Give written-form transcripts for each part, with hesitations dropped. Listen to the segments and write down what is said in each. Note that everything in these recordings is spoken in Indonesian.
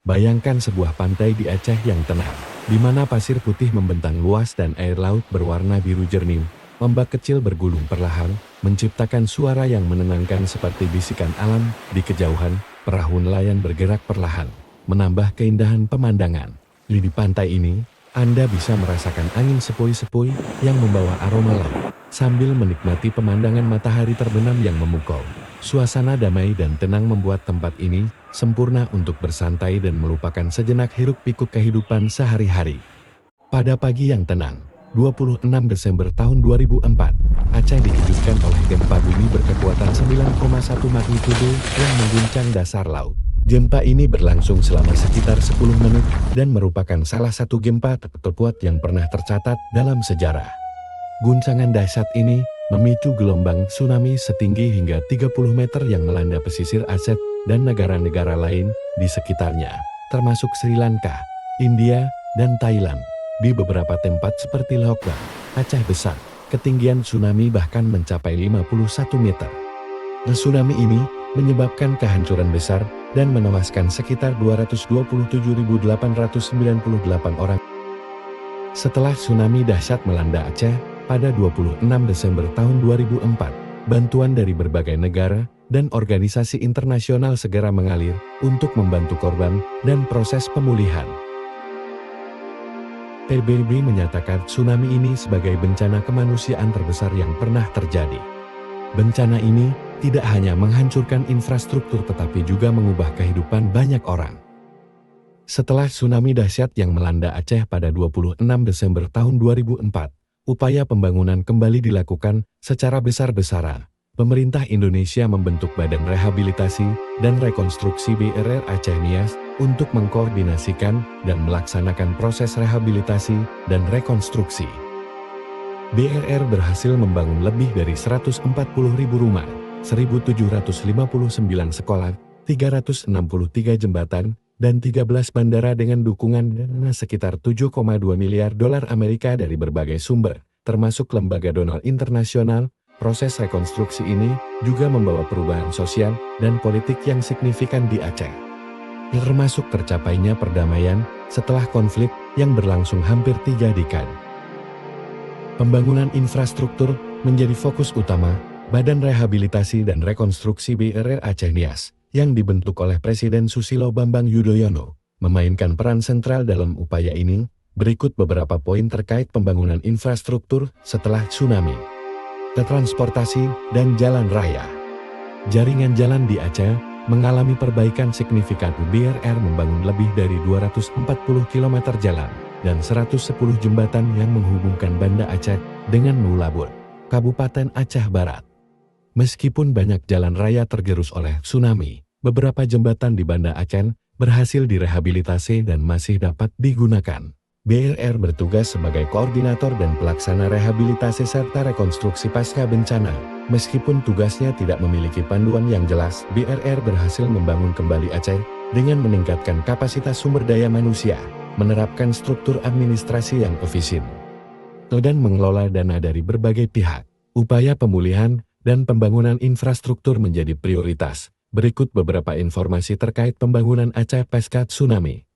Bayangkan sebuah pantai di Aceh yang tenang, di mana pasir putih membentang luas dan air laut berwarna biru jernih. Ombak kecil bergulung perlahan, menciptakan suara yang menenangkan seperti bisikan alam. Di kejauhan, perahu nelayan bergerak perlahan, menambah keindahan pemandangan. Di pantai ini, Anda bisa merasakan angin sepoi-sepoi yang membawa aroma laut, sambil menikmati pemandangan matahari terbenam yang memukau. Suasana damai dan tenang membuat tempat ini sempurna untuk bersantai dan melupakan sejenak hiruk-pikuk kehidupan sehari-hari. Pada pagi yang tenang, 26 Desember tahun 2004, Aceh dikejutkan oleh gempa bumi berkekuatan 9,1 magnitudo yang mengguncang dasar laut. Gempa ini berlangsung selama sekitar 10 menit dan merupakan salah satu gempa terkuat yang pernah tercatat dalam sejarah. Guncangan dahsyat ini memicu gelombang tsunami setinggi hingga 30 meter yang melanda pesisir Aceh dan negara-negara lain di sekitarnya, termasuk Sri Lanka, India, dan Thailand. Di beberapa tempat seperti Loak dan Aceh Besar, ketinggian tsunami bahkan mencapai 51 meter. Tsunami ini menyebabkan kehancuran besar dan menewaskan sekitar 227.898 orang. Setelah tsunami dahsyat melanda Aceh pada 26 Desember tahun 2004, bantuan dari berbagai negara dan organisasi internasional segera mengalir untuk membantu korban dan proses pemulihan. PBB menyatakan tsunami ini sebagai bencana kemanusiaan terbesar yang pernah terjadi. Bencana ini tidak hanya menghancurkan infrastruktur tetapi juga mengubah kehidupan banyak orang. Setelah tsunami dahsyat yang melanda Aceh pada 26 Desember tahun 2004, upaya pembangunan kembali dilakukan secara besar-besaran. Pemerintah Indonesia membentuk Badan Rehabilitasi dan Rekonstruksi BRR Aceh Nias untuk mengkoordinasikan dan melaksanakan proses rehabilitasi dan rekonstruksi. BRR berhasil membangun lebih dari 140.000 rumah, 1.759 sekolah, 363 jembatan, dan 13 bandara dengan dukungan dana sekitar 7,2 miliar dolar Amerika dari berbagai sumber, termasuk lembaga donor internasional. Proses rekonstruksi ini juga membawa perubahan sosial dan politik yang signifikan di Aceh, termasuk tercapainya perdamaian setelah konflik yang berlangsung hampir 3 dekade. Pembangunan infrastruktur menjadi fokus utama Badan Rehabilitasi dan Rekonstruksi BRR Aceh Nias, yang dibentuk oleh Presiden Susilo Bambang Yudhoyono, memainkan peran sentral dalam upaya ini. Berikut beberapa poin terkait pembangunan infrastruktur setelah tsunami. Transportasi dan jalan raya. Jaringan jalan di Aceh mengalami perbaikan signifikan. BRR membangun lebih dari 240 km jalan dan 110 jembatan yang menghubungkan Banda Aceh dengan Mulabur, Kabupaten Aceh Barat. Meskipun banyak jalan raya tergerus oleh tsunami, beberapa jembatan di Banda Aceh berhasil direhabilitasi dan masih dapat digunakan. BRR bertugas sebagai koordinator dan pelaksana rehabilitasi serta rekonstruksi pasca bencana. Meskipun tugasnya tidak memiliki panduan yang jelas, BRR berhasil membangun kembali Aceh dengan meningkatkan kapasitas sumber daya manusia, menerapkan struktur administrasi yang efisien, dan mengelola dana dari berbagai pihak. Upaya pemulihan dan pembangunan infrastruktur menjadi prioritas. Berikut beberapa informasi terkait pembangunan Aceh pasca tsunami.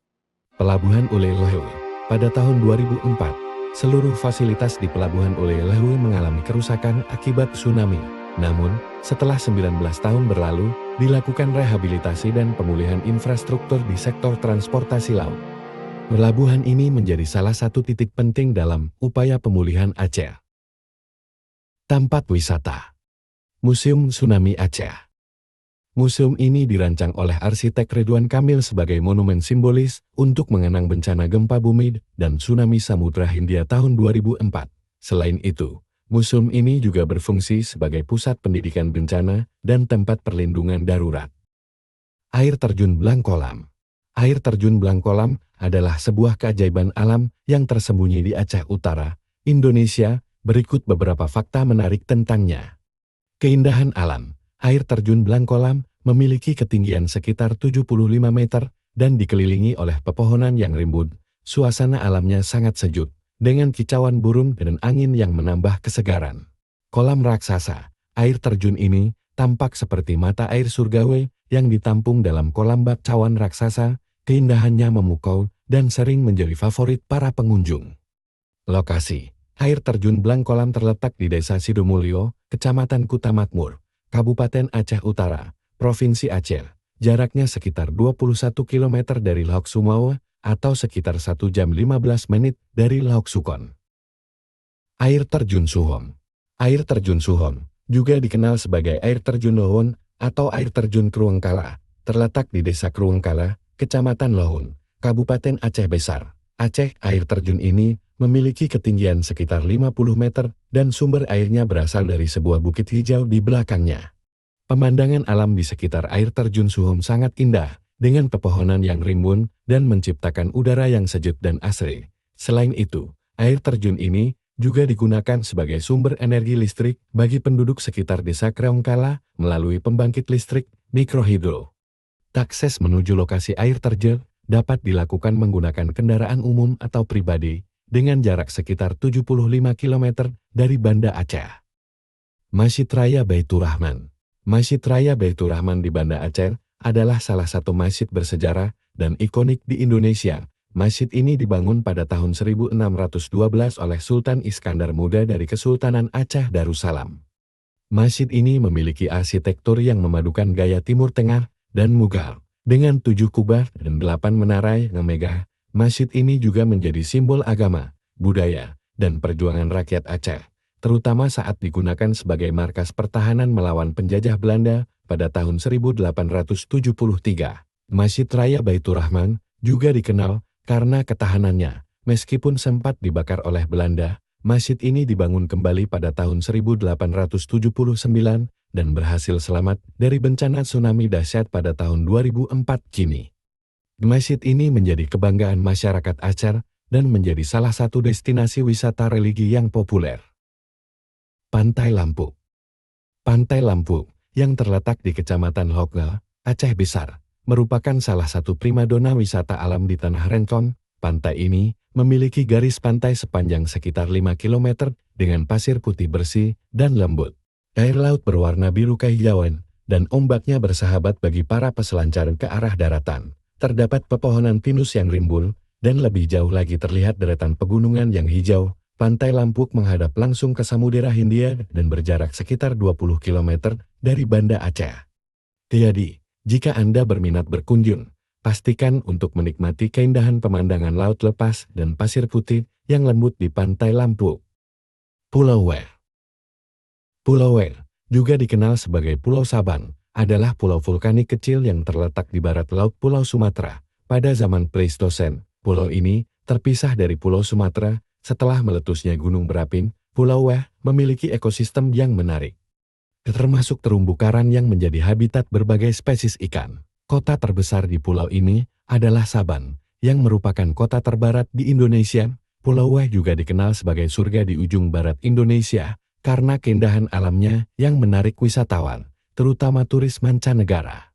Pelabuhan Ule Lewe. Pada tahun 2004, seluruh fasilitas di Pelabuhan Ule Lewe mengalami kerusakan akibat tsunami. Namun, setelah 19 tahun berlalu, dilakukan rehabilitasi dan pemulihan infrastruktur di sektor transportasi laut. Pelabuhan ini menjadi salah satu titik penting dalam upaya pemulihan Aceh. Tempat wisata. Museum Tsunami Aceh. Museum ini dirancang oleh arsitek Ridwan Kamil sebagai monumen simbolis untuk mengenang bencana gempa bumi dan tsunami Samudra Hindia tahun 2004. Selain itu, museum ini juga berfungsi sebagai pusat pendidikan bencana dan tempat perlindungan darurat. Air terjun Blangkolam. Air terjun Blangkolam adalah sebuah keajaiban alam yang tersembunyi di Aceh Utara, Indonesia. Berikut beberapa fakta menarik tentangnya. Keindahan alam. Air terjun Blangkolam memiliki ketinggian sekitar 75 meter dan dikelilingi oleh pepohonan yang rimbun. Suasana alamnya sangat sejuk, dengan kicauan burung dan angin yang menambah kesegaran. Kolam raksasa. Air terjun ini tampak seperti mata air surgawi yang ditampung dalam kolam bak cawan raksasa. Keindahannya memukau dan sering menjadi favorit para pengunjung. Lokasi air terjun Blangkolam terletak di Desa Sidomulyo, Kecamatan Kutamakmur, Kabupaten Aceh Utara, Provinsi Aceh. Jaraknya sekitar 21 km dari Laok Sumawa atau sekitar 1 jam 15 menit dari Laok Sukon. Air terjun Suhom. Air terjun Suhom juga dikenal sebagai air terjun Lohun atau air terjun Kruengkala, terletak di Desa Kruengkala, Kecamatan Lohun, Kabupaten Aceh Besar, Aceh. Air terjun ini memiliki ketinggian sekitar 50 meter dan sumber airnya berasal dari sebuah bukit hijau di belakangnya. Pemandangan alam di sekitar air terjun Suhom sangat indah, dengan pepohonan yang rimbun dan menciptakan udara yang sejuk dan asri. Selain itu, air terjun ini juga digunakan sebagai sumber energi listrik bagi penduduk sekitar Desa Kruengkala melalui pembangkit listrik mikrohidro. Akses menuju lokasi air terjun dapat dilakukan menggunakan kendaraan umum atau pribadi dengan jarak sekitar 75 km dari Banda Aceh. Masjid Raya Baitur Rahman. Masjid Raya Baitur Rahman di Banda Aceh adalah salah satu masjid bersejarah dan ikonik di Indonesia. Masjid ini dibangun pada tahun 1612 oleh Sultan Iskandar Muda dari Kesultanan Aceh Darussalam. Masjid ini memiliki arsitektur yang memadukan gaya Timur Tengah dan Mughal. Dengan 7 kubah dan 8 menara yang megah, masjid ini juga menjadi simbol agama, budaya, dan perjuangan rakyat Aceh, terutama saat digunakan sebagai markas pertahanan melawan penjajah Belanda pada tahun 1873. Masjid Raya Baitur Rahman juga dikenal karena ketahanannya. Meskipun sempat dibakar oleh Belanda, masjid ini dibangun kembali pada tahun 1879 dan berhasil selamat dari bencana tsunami dahsyat pada tahun 2004 kini. Masjid ini menjadi kebanggaan masyarakat Aceh dan menjadi salah satu destinasi wisata religi yang populer. Pantai Lampuk. Pantai Lampuk, yang terletak di Kecamatan Hokga, Aceh Besar, merupakan salah satu primadona wisata alam di Tanah Rencong. Pantai ini memiliki garis pantai sepanjang sekitar 5 km dengan pasir putih bersih dan lembut. Air laut berwarna biru kehijauan, dan ombaknya bersahabat bagi para peselancar ke arah daratan. Terdapat pepohonan pinus yang rimbun, dan lebih jauh lagi terlihat deretan pegunungan yang hijau. Pantai Lampuk menghadap langsung ke Samudera Hindia dan berjarak sekitar 20 km dari Banda Aceh. Jadi, jika Anda berminat berkunjung, pastikan untuk menikmati keindahan pemandangan laut lepas dan pasir putih yang lembut di Pantai Lampuk. Pulau Weh. Pulau Weh, juga dikenal sebagai Pulau Saban, adalah pulau vulkanik kecil yang terletak di barat laut Pulau Sumatera. Pada zaman Pleistosen, pulau ini terpisah dari Pulau Sumatera. Setelah meletusnya gunung berapi, Pulau Weh memiliki ekosistem yang menarik, termasuk terumbu karang yang menjadi habitat berbagai spesies ikan. Kota terbesar di pulau ini adalah Saban, yang merupakan kota terbarat di Indonesia. Pulau Weh juga dikenal sebagai surga di ujung barat Indonesia, karena keindahan alamnya yang menarik wisatawan, terutama turis mancanegara.